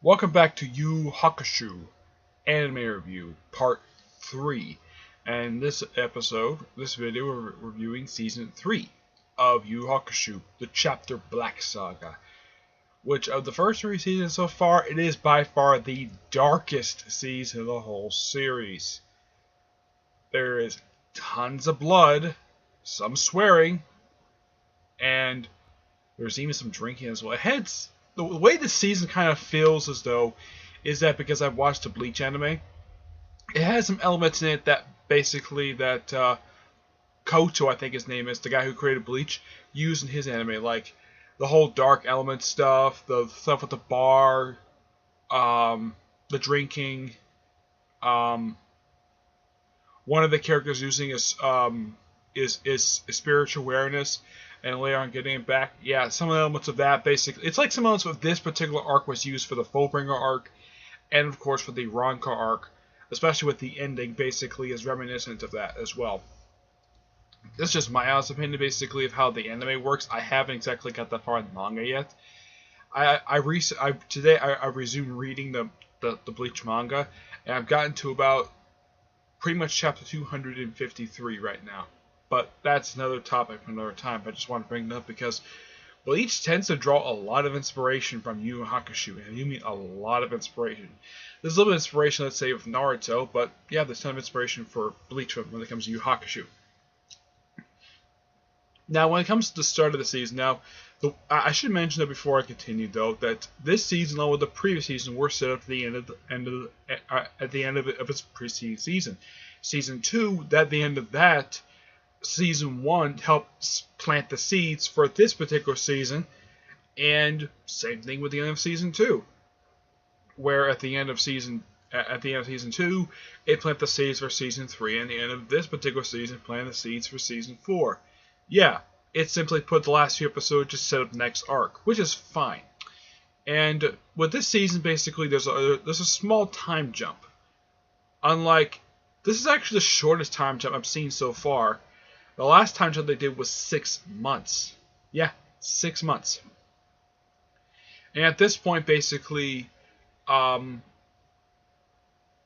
Welcome back to Yu Hakusho Anime Review Part 3. And this video, we're reviewing Season 3 of Yu Hakusho, the Chapter Black Saga. Which, of the first 3 seasons so far, it is by far the darkest season of the whole series. There is tons of blood, some swearing, and there's even some drinking as well. The way this season kind of feels as though is that because I've watched the Bleach anime, it has some elements in it that Koto, I think his name is, the guy who created Bleach, used in his anime, like the whole dark element stuff, the stuff with the bar, the drinking. One of the characters using is spiritual awareness, and later on getting it back. Yeah, some of the elements of that basically. It's like some elements of this particular arc was used for the Fullbringer arc, and of course for the Ronka arc, especially with the ending basically is reminiscent of that as well. This is just my honest opinion basically of how the anime works. I haven't exactly got that far in the manga yet. Today I resumed reading the Bleach manga, and I've gotten to about pretty much chapter 253 right now. But that's another topic for another time. I just want to bring it up because Bleach tends to draw a lot of inspiration from Yu Hakusho, and you mean a lot of inspiration. There's a little bit of inspiration, let's say, with Naruto, but yeah, there's a ton of inspiration for Bleach when it comes to Yu Hakusho. Now, when it comes to the start of the season, I should mention that before I continue, though, that this season, along with the previous season, were set up at the end of its preceding season. Season 2, at the end of that, Season 1 helped plant the seeds for this particular season, and same thing with the end of Season 2, where at the end of Season 2, it planted the seeds for Season 3, and the end of this particular season planted the seeds for Season 4. Yeah, it simply put the last few episodes just set up the next arc, which is fine. And with this season, basically, there's a small time jump. This is actually the shortest time jump I've seen so far. The last time jump they did was 6 months. Yeah, 6 months. And at this point, basically, that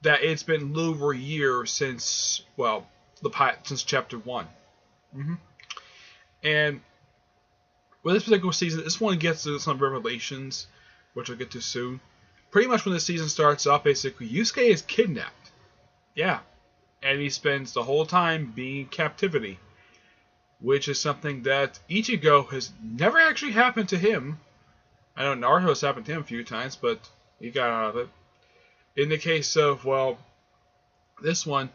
it's been a little over a year since chapter 1. And with this particular season, this one gets to some revelations, which I'll get to soon. Pretty much when the season starts off, basically, Yusuke is kidnapped. Yeah. And he spends the whole time being in captivity, which is something that Ichigo has never actually happened to him. I know Naruto has happened to him a few times, but he got out of it. In the case of, this one,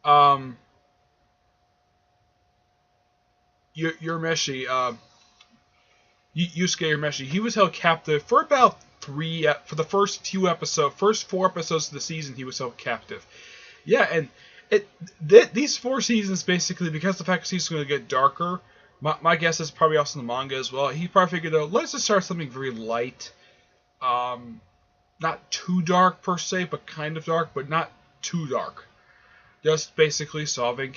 Yusuke Urameshi, he was held captive for about for the first 4 episodes of the season, he was held captive. Yeah, and these 4 seasons, basically, because the fact the season's going to get darker, my guess is probably also in the manga as well, he probably figured out, let's just start something very light. Not too dark, per se, but kind of dark, but not too dark. Just basically solving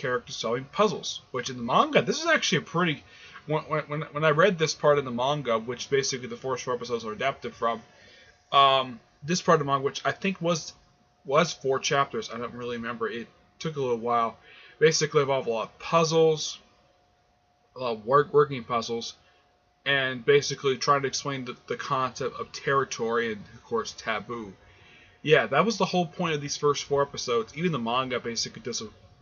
puzzles, which in the manga, this is actually a pretty... When I read this part in the manga, which basically the first 4 episodes are adapted from, this part of the manga, which I think was 4 chapters, I don't really remember, it took a little while, basically involved a lot of puzzles, a lot of working puzzles, and basically trying to explain the concept of territory and, of course, taboo. Yeah, that was the whole point of these first 4 episodes. Even the manga basically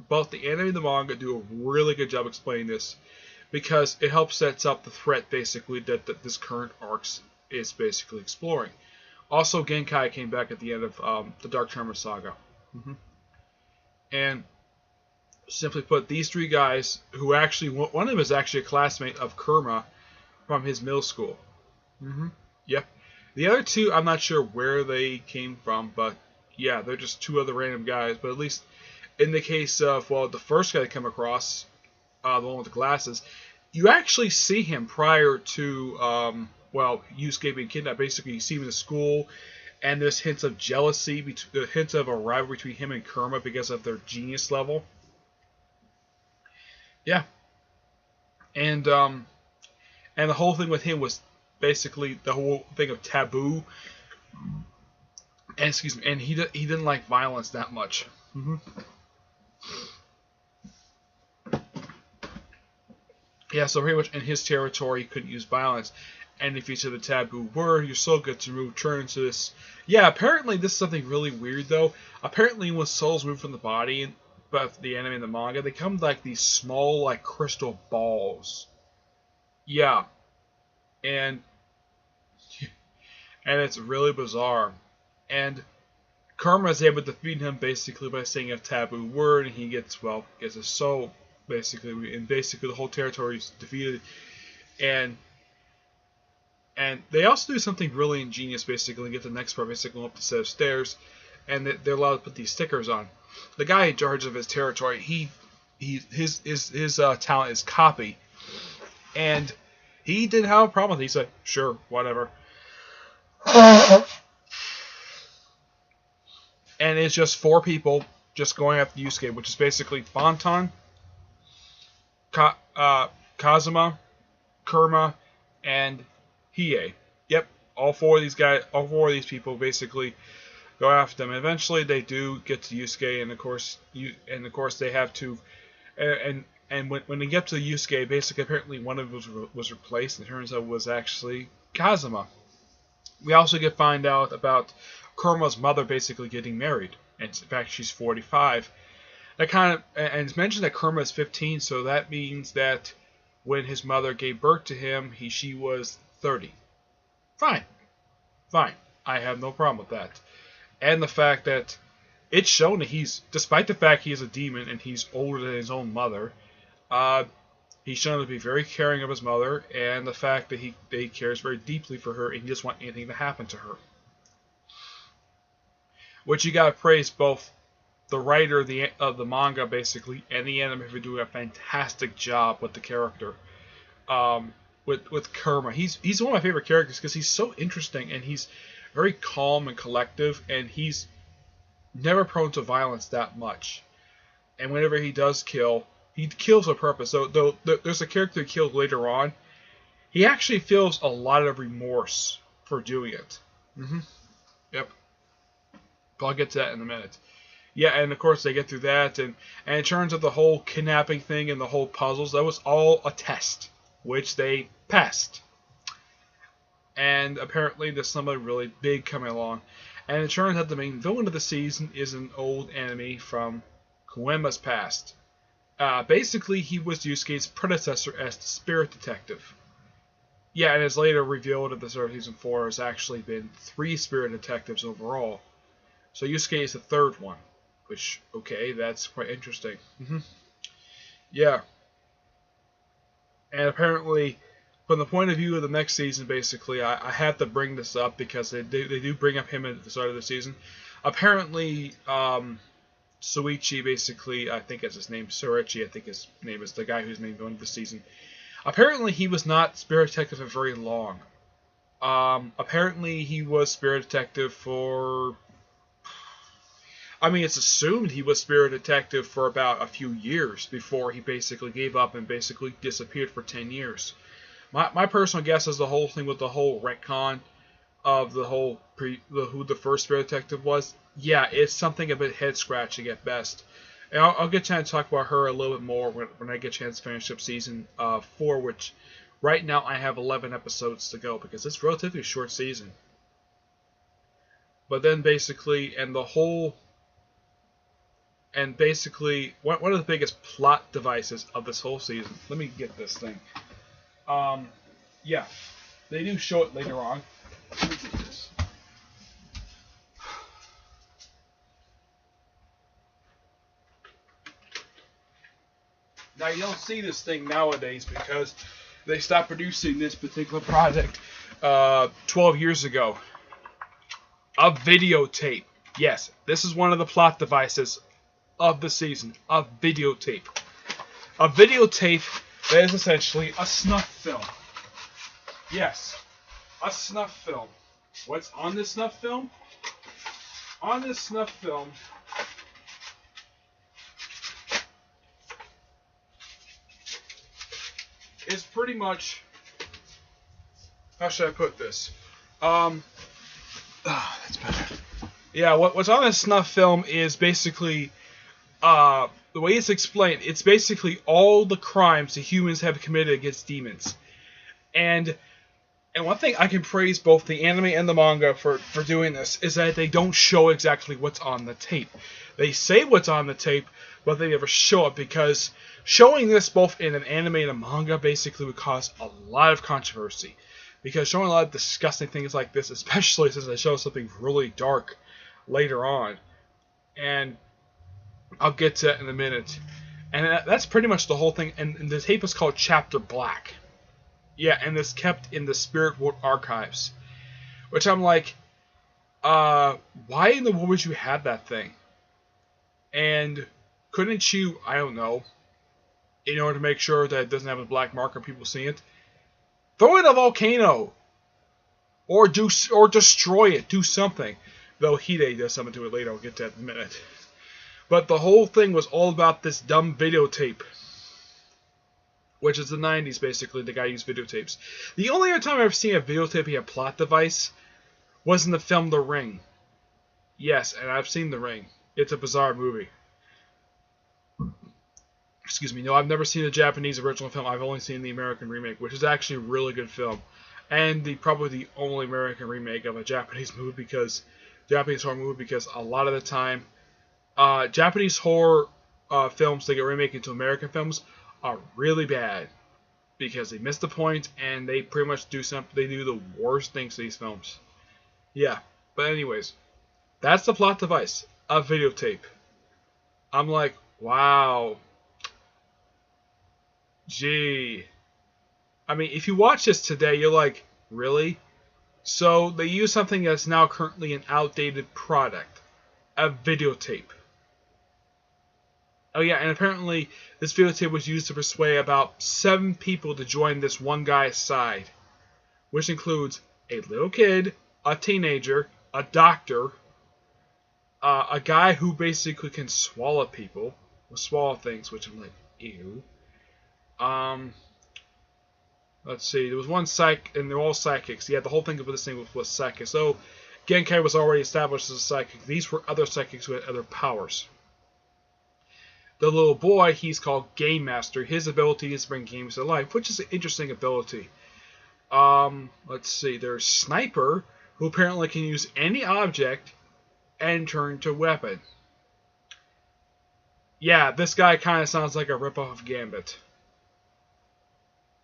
both the anime and the manga do a really good job explaining this, because it helps sets up the threat basically that this current arc is basically exploring. Also, Genkai came back at the end of the Dark Charmer Saga. And simply put, these 3 guys, who actually, one of them is actually a classmate of Kurama from his middle school. Yep. The other 2, I'm not sure where they came from, but yeah, they're just 2 other random guys. But at least in the case of, the first guy I come across, the one with the glasses, you actually see him prior to, Yusuke being kidnapped. Basically, you see him in the school, and there's hints of jealousy, hints of a rivalry between him and Kurama because of their genius level. Yeah. And the whole thing with him was basically the whole thing of taboo And excuse me, and he didn't like violence that much. Yeah, so pretty much in his territory, he couldn't use violence. And if you said the taboo word, your soul gets removed, turns to this. Yeah, apparently this is something really weird, though. Apparently when souls move from the body, but the anime and the manga, they come like these small, like, crystal balls. Yeah. And it's really bizarre. And Karma is able to defeat him basically by saying a taboo word, and he gets his soul, basically, and basically the whole territory is defeated. And they also do something really ingenious, basically, get the next part, basically, up the set of stairs, and they're allowed to put these stickers on. The guy in charge of his territory, his talent is copy, and he didn't have a problem with it. He said, sure, whatever. And it's just 4 people just going after Yusuke, which is basically Bonton, Kazuma, Kurama, and Hiei. Yep, all 4 of these people basically go after them. Eventually, they do get to Yusuke, and of course, they have to. And when they get to Yusuke, basically, apparently one of them was replaced, and it turns out it was actually Kazuma. We also find out about Kurama's mother basically getting married, and in fact, she's 45. And it's mentioned that Kurama is 15, so that means that when his mother gave birth to him, she was 30. Fine. I have no problem with that. And the fact that it's shown that despite the fact he is a demon and he's older than his own mother, he's shown to be very caring of his mother, and the fact that he cares very deeply for her, and he doesn't want anything to happen to her. Which you gotta praise both the writer of the manga, basically, and the anime for doing a fantastic job with the character. With Kurama, he's one of my favorite characters because he's so interesting, and he's very calm and collective, and he's never prone to violence that much. And whenever he does kill, he kills with purpose. So though there's a character he killed later on, he actually feels a lot of remorse for doing it. Yep. But I'll get to that in a minute. Yeah, and of course they get through that, and it turns out the whole kidnapping thing and the whole puzzles, that was all a test, which they passed. And apparently there's somebody really big coming along. And it turns out the main villain of the season is an old enemy from Koenma's past. Basically, he was Yusuke's predecessor as the Spirit Detective. Yeah, and it's later revealed at the start of Season 4 has actually been 3 Spirit Detectives overall. So Yusuke is the 3rd one. Which, okay, that's quite interesting. Yeah. And apparently, from the point of view of the next season, basically, I have to bring this up because they do bring up him at the start of the season. Apparently, Suichi, basically, I think it's his name, Surichi, I think his name is the guy who's main villain of the season. Apparently, he was not Spirit Detective for very long. Apparently, he was Spirit Detective for... I mean, it's assumed he was Spirit Detective for about a few years before he basically gave up and basically disappeared for 10 years. My personal guess is the whole thing with the whole retcon of the whole who the first Spirit Detective was. Yeah, it's something a bit head-scratching at best. And I'll get a chance to talk about her a little bit more when I get a chance to finish up Season 4, which right now I have 11 episodes to go because it's a relatively short season. But then basically, And basically, one of the biggest plot devices of this whole season. Let me get this thing. Yeah, they do show it later on. Let me get this. Now you don't see this thing nowadays because they stopped producing this particular project 12 years ago. A videotape. Yes, this is one of the plot devices of the season, a videotape. A videotape that is essentially a snuff film. Yes, a snuff film. What's on this snuff film? On this snuff film is pretty much, how should I put this? That's better. Yeah, what's on this snuff film is basically, the way it's explained, it's basically all the crimes the humans have committed against demons. And and one thing I can praise both the anime and the manga for doing this is that they don't show exactly what's on the tape. They say what's on the tape, but they never show it, because showing this both in an anime and a manga basically would cause a lot of controversy. Because showing a lot of disgusting things like this, especially since they show something really dark later on, and I'll get to that in a minute. And that's pretty much the whole thing. And the tape is called Chapter Black. Yeah, and it's kept in the Spirit World archives. Which I'm like, why in the world would you have that thing? And couldn't you, I don't know, in order to make sure that it doesn't have a black mark or people see it, throw it in a volcano! Or destroy it, do something. Though Hide does something to it later, I'll get to that in a minute. But the whole thing was all about this dumb videotape. Which is the 90s, basically. The guy used videotapes. The only other time I've ever seen a videotape be a plot device was in the film The Ring. Yes, and I've seen The Ring. It's a bizarre movie. Excuse me. No, I've never seen the Japanese original film. I've only seen the American remake, which is actually a really good film. And probably the only American remake of a Japanese movie, because Japanese horror movie, because a lot of the time, Japanese horror films that get remade into American films are really bad, because they miss the point and they pretty much do something. They do the worst things to these films. Yeah, but anyways, that's the plot device, a videotape. I'm like, wow, gee. I mean, if you watch this today, you're like, really? So they use something that's now currently an outdated product, a videotape. Oh yeah, and apparently this videotape was used to persuade about 7 people to join this one guy's side, which includes a little kid, a teenager, a doctor, a guy who basically can swallow people, or swallow things, which I'm like, ew. Let's see, there was one psych, and they're all psychics. Yeah, the whole thing of this thing was psychic. So Genkai was already established as a psychic. These were other psychics who had other powers. The little boy, he's called Game Master. His ability is to bring games to life, which is an interesting ability. Let's see. There's Sniper, who apparently can use any object and turn to weapon. Yeah, this guy kind of sounds like a ripoff of Gambit.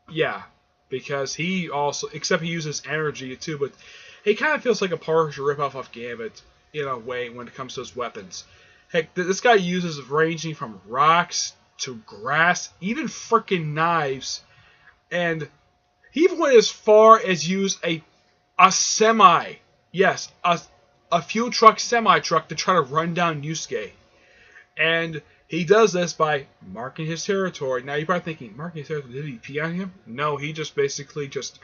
Yeah, because he also, except he uses energy too, but he kind of feels like a partial ripoff of Gambit in a way when it comes to his weapons. Heck, this guy uses ranging from rocks to grass, even freaking knives, and he even went as far as use a semi, yes, a fuel truck semi-truck to try to run down Yusuke. And he does this by marking his territory. Now you're probably thinking, marking his territory, did he pee on him? No, he just basically just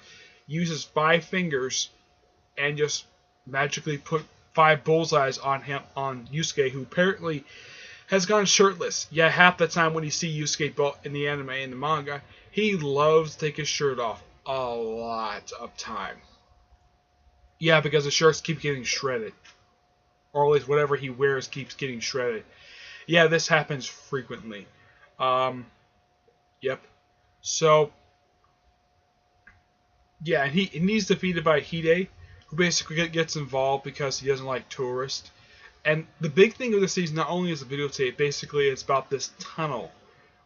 uses 5 fingers and just magically put 5 bullseyes on him, on Yusuke, who apparently has gone shirtless. Yeah, half the time when you see Yusuke in the anime and the manga, he loves to take his shirt off a lot of time. Yeah, because the shirts keep getting shredded. Or at least whatever he wears keeps getting shredded. Yeah, this happens frequently. Yep. So, yeah, and he's defeated by Hide, who basically gets involved because he doesn't like tourists. And the big thing of the season, not only is the videotape, basically it's about this tunnel,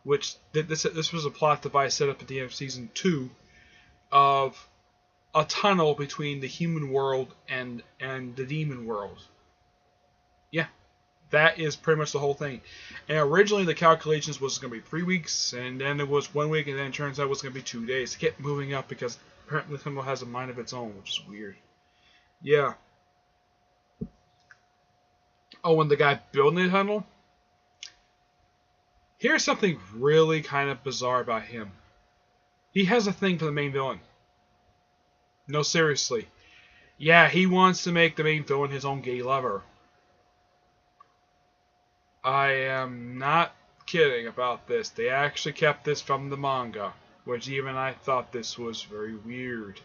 which this was a plot device set up at the end of season 2 of a tunnel between the human world and the demon world. Yeah, that is pretty much the whole thing. And originally the calculations was going to be 3 weeks, and then it was 1 week, and then it turns out it was going to be 2 days. It kept moving up because apparently the tunnel has a mind of its own, which is weird. Yeah. Oh, and the guy building the tunnel? Here's something really kind of bizarre about him. He has a thing for the main villain. No, seriously. Yeah, he wants to make the main villain his own gay lover. I am not kidding about this. They actually kept this from the manga, which even I thought this was very weird.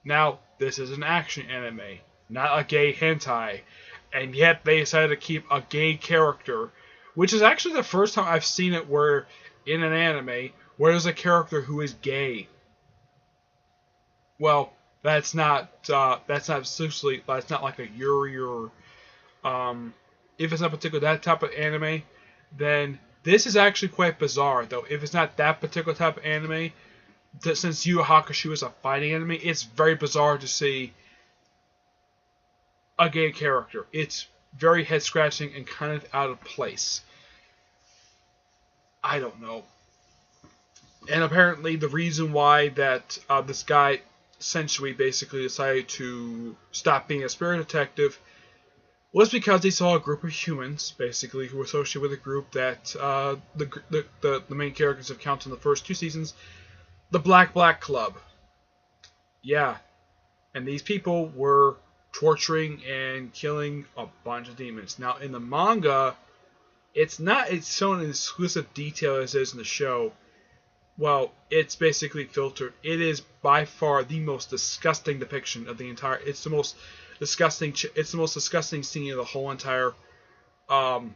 Now, this is an action anime. not a gay hentai. And yet they decided to keep a gay character, which is actually the first time I've seen it where in an anime where there's a character who is gay. Well, that's not seriously, that's not like a Yuri or if it's not particular that type of anime, then this is actually quite bizarre. Though if it's not that particular type of anime, since Yu Hakusho is a fighting anime, it's very bizarre to see a gay character. It's very head scratching and kind of out of place. I don't know. And apparently the reason why that this guy Sensui basically decided to stop being a spirit detective was because he saw a group of humans, basically, who were associated with a group that the main characters have counted in the first 2 seasons, the Black Club. Yeah, and these people were torturing and killing a bunch of demons. Now, in the manga, it's shown in exclusive detail as it is in the show. Well, it's basically filtered. It is by far the most disgusting depiction of the entire. It's the most disgusting. It's the most disgusting scene of the whole entire, of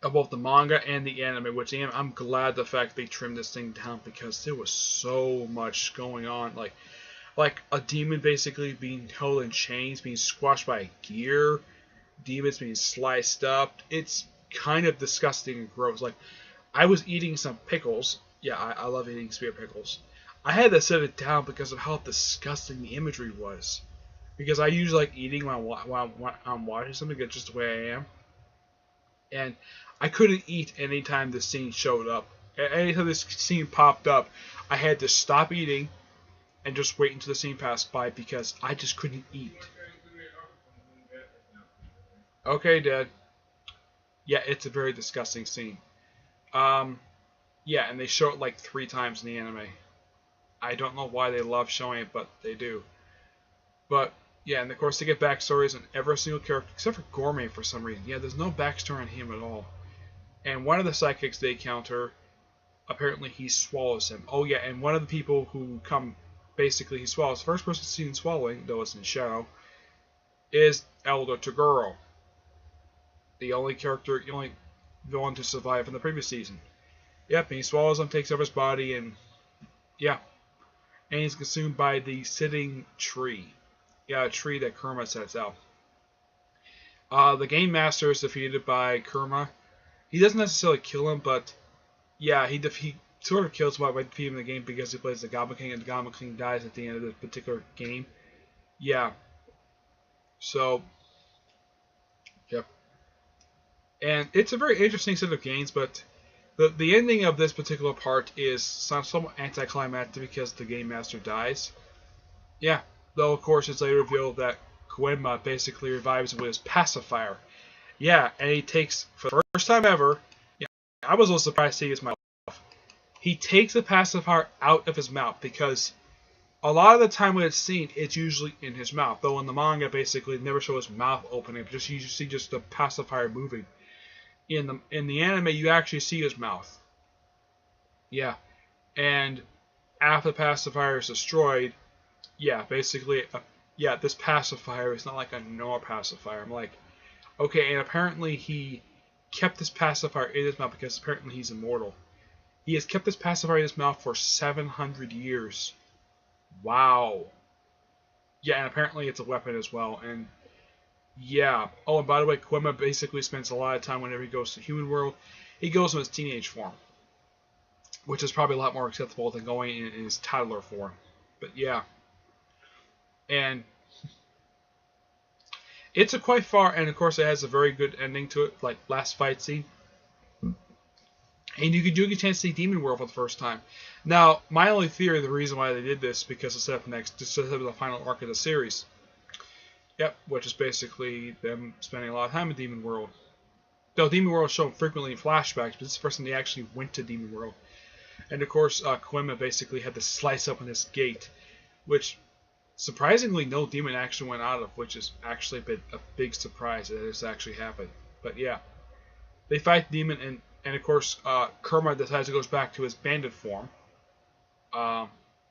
both the manga and the anime. Which I'm glad the fact they trimmed this thing down because there was so much going on. Like a demon basically being held in chains, being squashed by a gear, demons being sliced up. It's kind of disgusting and gross. Like, I was eating some pickles. Yeah, I love eating spear pickles. I had to set it down because of how disgusting the imagery was. Because I usually like eating when I'm watching something, that's just the way I am. And I couldn't eat anytime this scene showed up. Anytime this scene popped up, I had to stop eating and just wait until the scene passed by because I just couldn't eat. Okay, Dad. Yeah, it's a very disgusting scene. Yeah, and they show it like 3 times in the anime. I don't know why they love showing it, but they do. But, yeah, and of course they get backstories on every single character, except for Gourmet for some reason. Yeah, there's no backstory on him at all. And one of the psychics they encounter, apparently he swallows him. Oh, yeah, and one of the people who come, basically he swallows, the first person seen swallowing, though it's in shadow, is Elder Toguro. The only villain to survive in the previous season. Yep, and he swallows him, takes over his body, and yeah. And he's consumed by the sitting tree. Yeah, a tree that Kurama sets out. The Game Master is defeated by Kurama. He doesn't necessarily kill him, but yeah, he sort of kills him by defeating him in the game because he plays the Goblin King, and the Goblin King dies at the end of this particular game. Yeah. So, yep. And it's a very interesting set of games, but the ending of this particular part is somewhat anticlimactic because the Game Master dies. Yeah, though of course it's later revealed that Koenma basically revives him with his pacifier. Yeah, and he takes, for the first time ever, yeah, I was a little surprised to see his mouth. He takes the pacifier out of his mouth because a lot of the time when it's seen, it's usually in his mouth. Though in the manga, basically, it never shows his mouth opening, but you see just the pacifier moving. In the anime, you actually see his mouth. Yeah, and after the pacifier is destroyed, yeah, basically, yeah, this pacifier is not like a normal pacifier. I'm like, okay, and apparently he kept this pacifier in his mouth because apparently he's immortal. He has kept this pacifier in his mouth for 700 years. Wow. Yeah, and apparently it's a weapon as well, and yeah. Oh, and by the way, Koenma basically spends a lot of time whenever he goes to the human world. He goes in his teenage form, which is probably a lot more acceptable than going in his toddler form. But yeah. And it's a quite far, and of course it has a very good ending to it, like last fight scene. And you get a chance to see Demon World for the first time. Now, my only theory, the reason why they did this, because it's set up next, to set up the final arc of the series. Yep, which is basically them spending a lot of time in Demon World. Though Demon World is shown frequently in flashbacks, but this is the first time they actually went to Demon World. And of course, Koenma basically had to slice open this gate, which surprisingly no demon actually went out of, which is actually a big surprise that this actually happened. But yeah, they fight the demon, and of course, Kurama decides to go back to his bandit form.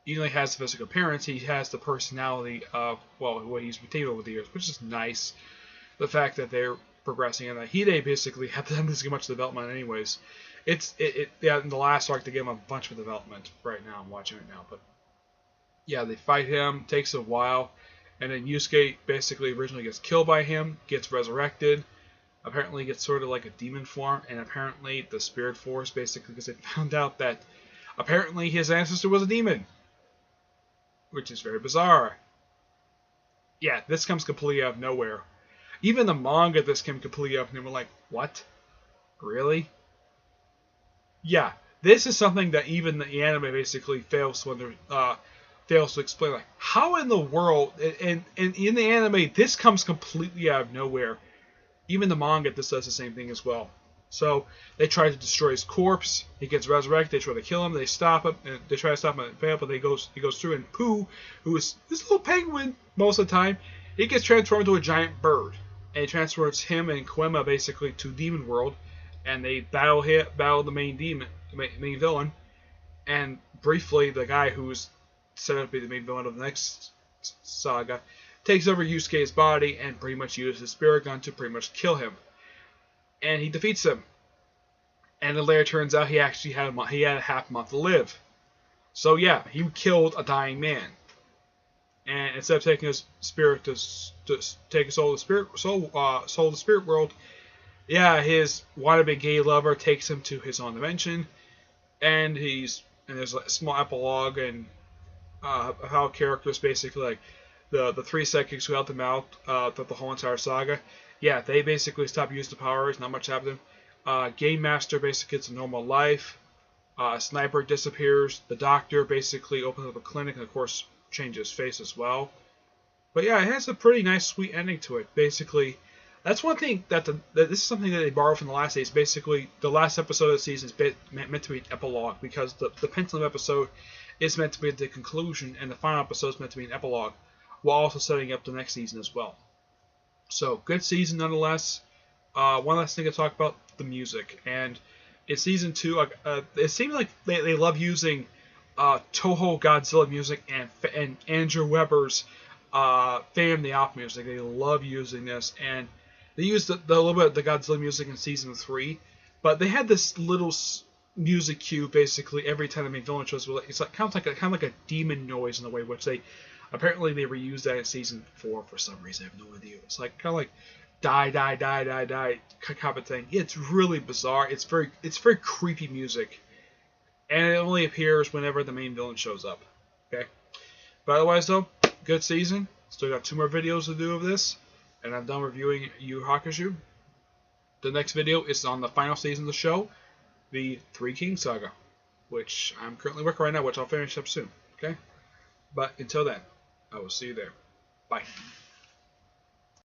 even though he has the physical appearance, he has the personality of, well, what he's retained over the years, which is nice. The fact that they're progressing, and that Hide basically had them this much development anyways. Yeah, in the last arc they gave him a bunch of development. Right now I'm watching it now, but yeah, they fight him, takes a while, and then Yusuke basically originally gets killed by him, gets resurrected, apparently gets sort of like a demon form, and apparently the spirit force, basically because they found out that apparently his ancestor was a demon, which is very bizarre. Yeah, this comes completely out of nowhere. Even the manga, this came completely out of nowhere. We're like, what? Really? Yeah, this is something that even the anime basically fails to explain. Like, how in the world? And in the anime, this comes completely out of nowhere. Even the manga, this does the same thing as well. So they try to destroy his corpse. He gets resurrected. They try to kill him. They stop him. And they try to stop him and fail, but he goes through. And Pooh, who is this little penguin most of the time, he gets transformed into a giant bird. And he transfers him and Koema basically to Demon World, and they battle the main main villain. And briefly, the guy who's set up to be the main villain of the next saga takes over Yusuke's body and pretty much uses his spirit gun to pretty much kill him. And he defeats him. And it later turns out he actually had a half month to live. So yeah, he killed a dying man. And instead of taking his spirit to take his soul to the spirit world, yeah, his wannabe gay lover takes him to his own dimension, and there's a small epilogue and how characters basically like the three psychics who helped him out throughout the whole entire saga. Yeah, they basically stop using the powers. Not much happened. Game Master basically gets a normal life. Sniper disappears. The Doctor basically opens up a clinic and of course changes his face as well. But yeah, it has a pretty nice, sweet ending to it. Basically, that's one thing that this is something that they borrowed from the last days. Basically, the last episode of the season is meant to be an epilogue because the pendulum episode is meant to be the conclusion, and the final episode is meant to be an epilogue, while also setting up the next season as well. So, good season nonetheless. One last thing to talk about, the music. And in season 2, it seems like they love using Toho Godzilla music and Andrew Weber's Phantom the Op music. They love using this, and they used the little bit of the Godzilla music in season 3, but they had this little music cue basically every time the main villain shows. It's like kind of like a demon noise in a way, which they reused that in season 4 for some reason. I have no idea. It's like kind of like die kind of thing. It's really bizarre. It's very creepy music, and it only appears whenever the main villain shows up. Okay, but otherwise though, good season. Still got 2 more videos to do of this, and I'm done reviewing Yu Hakusho. The next video is on the final season of the show, the Three Kings Saga, which I'm currently working right now, which I'll finish up soon. Okay, but until then, I will see you there. Bye.